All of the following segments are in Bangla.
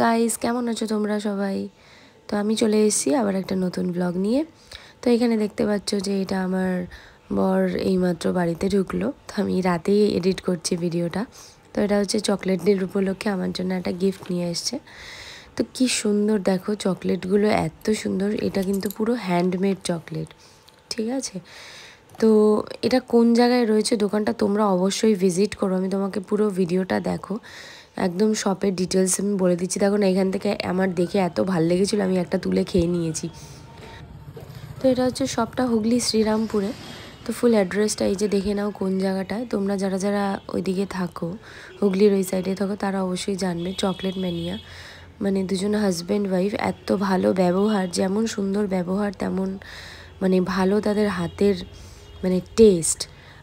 গাইস, কেমন আছো তোমরা সবাই? তো আমি চলে এসেছি আবার একটা নতুন ব্লগ নিয়ে। তো এখানে দেখতে পাচ্ছ যে এটা আমার বর এইমাত্র বাড়িতে ঢুকলো। তো আমি রাতেই এডিট করছি ভিডিওটা। তো এটা হচ্ছে চকলেট ডের উপলক্ষে আমার জন্য একটা গিফট নিয়ে এসছে। তো কি সুন্দর দেখো, চকলেটগুলো এত সুন্দর। এটা কিন্তু পুরো হ্যান্ডমেড চকলেট, ঠিক আছে? তো এটা কোন জায়গায় রয়েছে দোকানটা তোমরা অবশ্যই ভিজিট করো। আমি তোমাকে পুরো ভিডিওটা দেখো, একদম শপের ডিটেলস আমি বলে দিচ্ছি। দেখো না, এখান থেকে আমার দেখে এত ভালো লেগেছিলো, আমি একটা তুলে খেয়ে নিয়েছি। তো এটা হচ্ছে শপটা হুগলি শ্রীরামপুরে। তো ফুল অ্যাড্রেসটা এই যে দেখে নাও কোন জায়গাটায়। তোমরা যারা যারা ওইদিকে থাকো, হুগলির ওই সাইডে থাকো, তারা অবশ্যই জানবে। চকলেট ম্যানিয়া, মানে দুজন হাজব্যান্ড ওয়াইফ, এত ভালো ব্যবহার, যেমন সুন্দর ব্যবহার তেমন মানে ভালো তাদের হাতের মানে টেস্ট।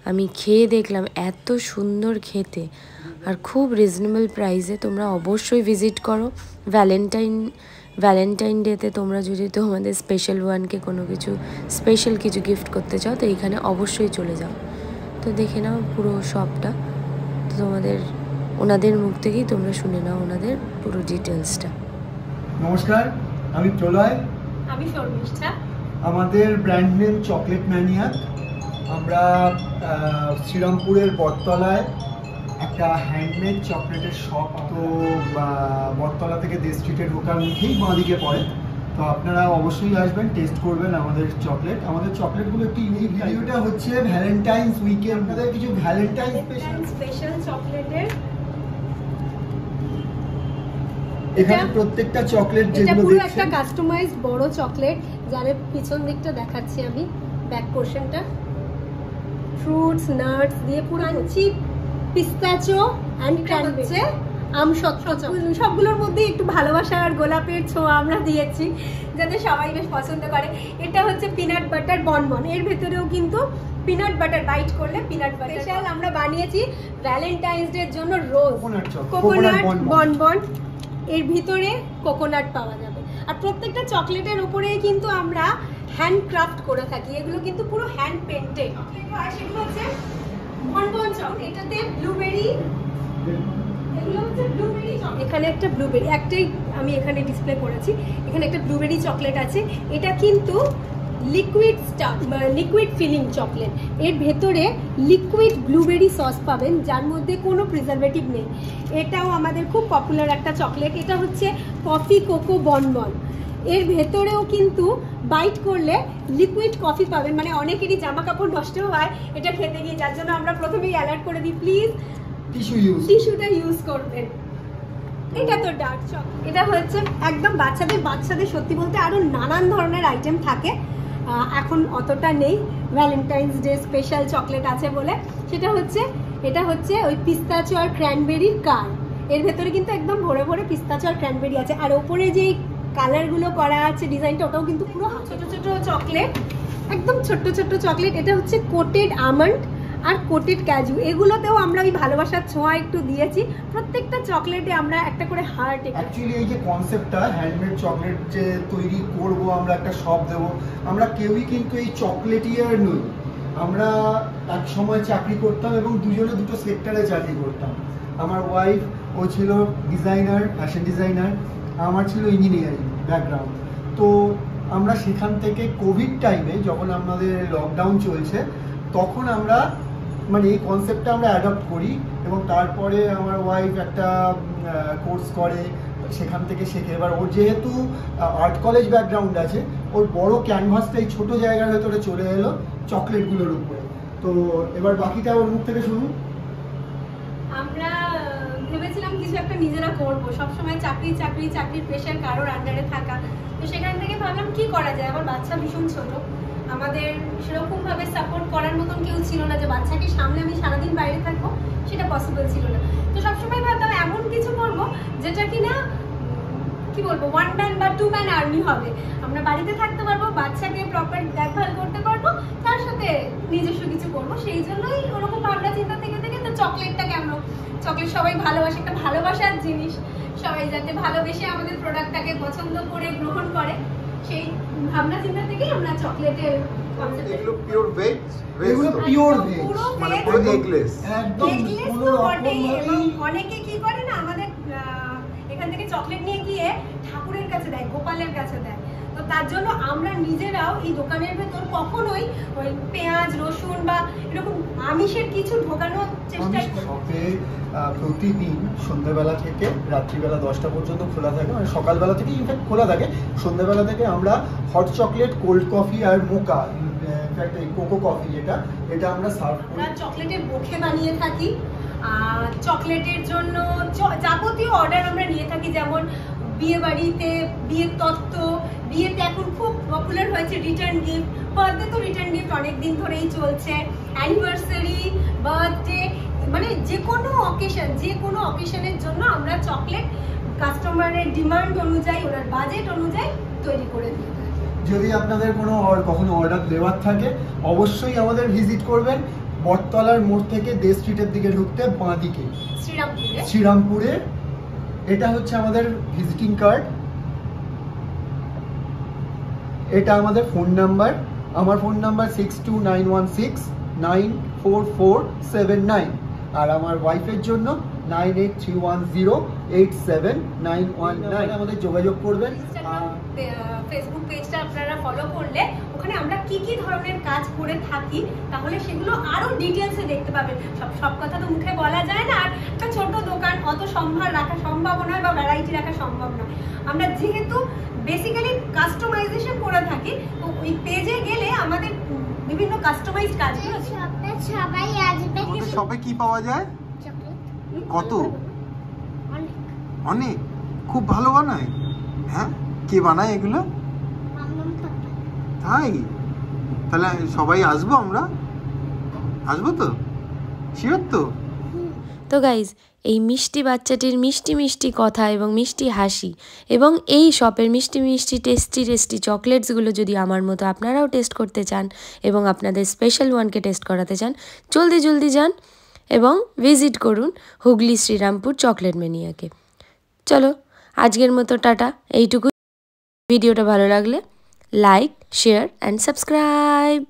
আমি খেয়ে দেখলাম এত সুন্দর খেতে, আর খুব রিজনেবল প্রাইসে। তোমরা অবশ্যই ভিজিট করো। ভ্যালেন্টাইন ডেতে তোমরা যদি তোমাদের স্পেশাল ওয়ানকে কোনো কিছু স্পেশাল কিছু গিফট করতে চাও, তো এইখানে অবশ্যই চলে যাও। তো দেখে নাও পুরো শপটা। তো তোমাদের ওনাদের মুখ থেকেই তোমরা শুনে নাও ওনাদের পুরো ডিটেলসটা। নমস্কার, আমি প্রলয়। আমি শর্মিষ্ঠা। আমাদের ব্র্যান্ড নেম চকলেট ম্যানিয়া। আমরা শ্রীরামপুরের বটতলায় একটা হ্যান্ডমেড চকলেটের শপ। তো বটতলা থেকে দে স্ট্রিটে ঢোকার মুখেই বাঁদিকে পড়ে। তো আপনারা অবশ্যই আসবেন, টেস্ট করবেন আমাদের চকলেট। আমাদের চকলেটগুলো একটু ইউনিক। ভিডিওটা হচ্ছে ভ্যালেন্টাইন্স উইকে আপনাদের কিছু ভ্যালেন্টাইন স্পেশাল চকলেটের। এখানে প্রত্যেকটা চকলেট যেগুলো পুরো একটা কাস্টমাইজড বড় চকলেট, যার পিছন দিকটা দেখাচ্ছি আমি, ব্যাক পোরশনটা ফ্রুটস নাটস দিয়ে পুরো আনছি, পিস্তাচো এন্ড ক্র্যানবেরি, আমসত্ত্ব চকলেট। সবগুলোর মধ্যে একটু ভালোবাসা আর গোলাপের ছোঁয়া আমরা দিয়েছি, যাতে সবাই বেশ পছন্দ করে। এটা হচ্ছে পিনাট বাটার বনবন। এর ভেতরেও কিন্তু পিনাট বাটার বাইট করলে পিনাট বাটার। স্পেশাল আমরা বানিয়েছি ভ্যালেন্টাইন্স ডে এর জন্য রোজ কোকোনাট বনবন। এর ভিতরে কোকোনাট পাওয়া যাবে। আর প্রত্যেকটা চকলেটের উপরেই কিন্তু আমরা হ্যান্ডক্রাফট করে থাকি। এগুলো কিন্তু পুরো হ্যান্ড পেন্টেড। আর সেগুলো হচ্ছে বনবন চকলেট। এটাতে ব্লুবেরি, এগুলো হচ্ছে ব্লুবেরি চকলেট। এখানে একটা ব্লুবেরি, একটাই আমি এখানে ডিসপ্লে করেছি। এখানে একটা ব্লুবেরি চকলেট আছে। এটা কিন্তু লিকুইড স্টাফ বা লিকুইড ফিলিং চকলেট। এর ভেতরে লিকুইড ব্লুবেরি সস পাবেন, যার মধ্যে কোনো প্রিজারভেটিভ নেই। এটাও আমাদের খুব পপুলার একটা চকলেট। এটা হচ্ছে কফি কোকো বনবন। এর ভেতরেও কিন্তু বাইট করলে লিকুইড কফি পাবেন। মানে অনেকেরই জামা কাপড় নষ্ট হয় এটা খেতে গিয়ে, যার জন্য আমরা প্রথমেই অ্যালার্ট করে দিই, প্লিজ টিস্যুটা ইউজ করবেন। এটা তো ডার্ক চকলেট। এটা হচ্ছে একদম বাচ্চাদের সত্যি বলতে আরো নানান ধরনের আইটেম থাকে, এখন অতটা নেই। ভ্যালেন্টাইন্স ডে স্পেশাল চকলেট আছে বলে এটা হচ্ছে ওই পিস্তাচো আর ক্র্যানবেরির কার। এর ভেতরে কিন্তু একদম ভরে ভরে পিস্তাচো আর ক্র্যানবেরি আছে। আর ওপরে যে কালারগুলো করা আছে ডিজাইনটা, ওটাও কিন্তু পুরো ছোট ছোট চকলেট, একদম ছোট্ট ছোট্ট চকলেট। এটা হচ্ছে কোটেড আমন্ড আর কোটেড ক্যাজু। এগুলোতেও আমরা ওই ভালোবাসার ছোঁয়া একটু দিয়েছি। প্রত্যেকটা চকলেটে আমরা একটা করে হার্ট। অ্যাকচুয়ালি এই যে কনসেপ্টটা হ্যান্ডমেড চকলেট যে তৈরি করব, আমরা একটা শপ দেবো, আমরা কেউই কিন্তু এই চকলেটিয়ার নই। আমরা এক সময় চাকরি করতাম এবং দুজনে দুটো সেক্টরে চাকরি করতাম। আমার ওয়াইফ ও ছিল ডিজাইনার, ফ্যাশন ডিজাইনার, আমার ছিল ইঞ্জিনিয়ারিং ব্যাকগ্রাউন্ড। তো আমরা সেখান থেকে কোভিড টাইমে যখন আমাদের লকডাউন চলছে, তখন আমরা মানে এই কনসেপ্টটা আমরা অ্যাডপ্ট করি। এবং তারপরে আমার ওয়াইফ একটা কোর্স করে, সেখান থেকে শেখে। এবার ওর যেহেতু আর্ট কলেজ ব্যাকগ্রাউন্ড আছে, ওর বড় ক্যানভাসটা এই ছোটো জায়গার ভেতরে চলে এলো চকলেটগুলোর উপরে। তো এবার বাকিটা ওর মুখ থেকে শুনুন। আমরা ভেবেছিলাম কিছু একটা নিজেরা করবো, সবসময় চাকরির প্রেশার, কারোর আন্ডারে থাকা। তো সেখান থেকে ভাবলাম কি করা যায়। আমার বাচ্চা ভীষণ ছোট, আমাদের সেরকম ভাবে সাপোর্ট করার মতন কেউ ছিল না যে বাচ্চাকে সামনে আমি সারাদিন বাইরে থাকবো, সেটা পসিবল ছিল না। তো সবসময় ভাবতাম এমন কিছু করবো যেটা কিনা কি বলবো, ওয়ান ম্যান বা টু ম্যান আর্মি হবে। আমরা বাড়িতে থাকতে পারবো, বাচ্চাকে প্রপার দেখভাল করতে পারবো, তার সাথে নিজস্ব কিছু করবো। সেই জন্যই ওরকম ভাবনা চিন্তা থেকে তো চকলেটটা কেমন, চকলেট সবাই ভালোবাসে, একটা ভালোবাসার জিনিস, সবাই যাতে ভালোবেসে আমাদের প্রোডাক্টটাকে পছন্দ করে গ্রহণ করে, সেই ভাবনা চিন্তা থেকেই আমরা চকলেটের এগুলো পিওর ভেজ, মানে পুরো এগলেস, একদম অনেকে কি করে না, আমাদের এখান থেকে চকলেট নিয়ে গিয়ে ঠাকুরের কাছে দেয়, গোপালের কাছে দেয়। তো তার জন্য আমরা নিজেরাও এই দোকানের ভেতর কখনোই ওই পেঁয়াজ রসুন বা এরকম আমিষের কিছু ঢোকানোর চেষ্টা করি। শপে প্রতিদিন সন্ধ্যাবেলা থেকে রাত্রিবেলা 10টা পর্যন্ত খোলা থাকে, মানে সকালবেলা থেকে ইনফ্যাক্ট খোলা থাকে। সন্ধ্যাবেলা থেকে আমরা হট চকলেট, কোল্ড কফি আর মোকা, ইনফ্যাক্ট এই কোকো কফি এটা আমরা সার্ভ করি। আমরা চকলেটের বোখে বানিয়ে থাকি, চকলেটের জন্য যাবতীয় অর্ডার আমরা নিয়ে থাকি, যেমন বিয়ে বাড়িতে বিয়ের তত্ত্ব, বিয়েতে এখন খুব পপুলার হয়েছে রিটার্ন গিফট, বার্থডে তো রিটার্ন গিফট অনেকদিন ধরেই চলছে, অ্যানিভার্সারি, বার্থডে, মানে যে কোনো অকেশনের জন্য আমরা চকলেট কাস্টমারের ডিমান্ড অনুযায়ী, ওনার বাজেট অনুযায়ী তৈরি করে দিই। যদি আপনাদের কখনো অর্ডার দেওয়ার থাকে অবশ্যই আমাদের ভিজিট করবেন। বটতলার মোড় থেকে দে স্ট্রিটের দিকে ঢুকতে বাঁ দিকে শ্রীরামপুরে। এটা হচ্ছে আমাদের ভিজিটিং কার্ড, এটা আমাদের ফোন নাম্বার। আমার ফোন নাম্বার 6291694479, আর আমার ওয়াইফের জন্য 9831087919। আমাদের যোগাযোগ করবেন। ফেসবুক পেজটা আপনারা ফলো করলে ওখানে আমরা কি কি ধরনের কাজ করে থাকি তাহলে সেগুলো আরো ডিটেলসে দেখতে পাবেন। সব কথা তো মুখে বলা যায় না, আর একটা ছোট দোকান অত সম্ভার রাখা সম্ভব নয় বা ভ্যারাইটি রাখা সম্ভব নয়। আমরা যেহেতু বেসিক্যালি কাস্টমাইজেশন করে থাকি, তো ওই পেজে গেলে আমাদের বিভিন্ন কাস্টমাইজড কাজগুলো সবাই আসবে। শপে কি পাওয়া যায়? কত? অনেক, খুব ভালো বানায়। হ্যাঁ, কে বানায় এগুলো? তাই? তাহলে সবাই আসবো, আমরা আসবো তো, শিওর তো? তো গাইজ, এই মিষ্টি বাচ্চাটির মিষ্টি মিষ্টি কথা এবং মিষ্টি হাসি এবং এই শপের মিষ্টি মিষ্টি টেস্টি চকলেটসগুলো যদি আমার মতো আপনারাও টেস্ট করতে চান এবং আপনাদের স্পেশাল ওয়ানকে টেস্ট করাতে চান, জলদি যান এবং ভিজিট করুন হুগলি শ্রীরামপুর চকলেট ম্যানিয়াকে। চলো আজকের মতো টাটা, এইটুকু। ভিডিওটা ভালো লাগলে লাইক, শেয়ার অ্যান্ড সাবস্ক্রাইব।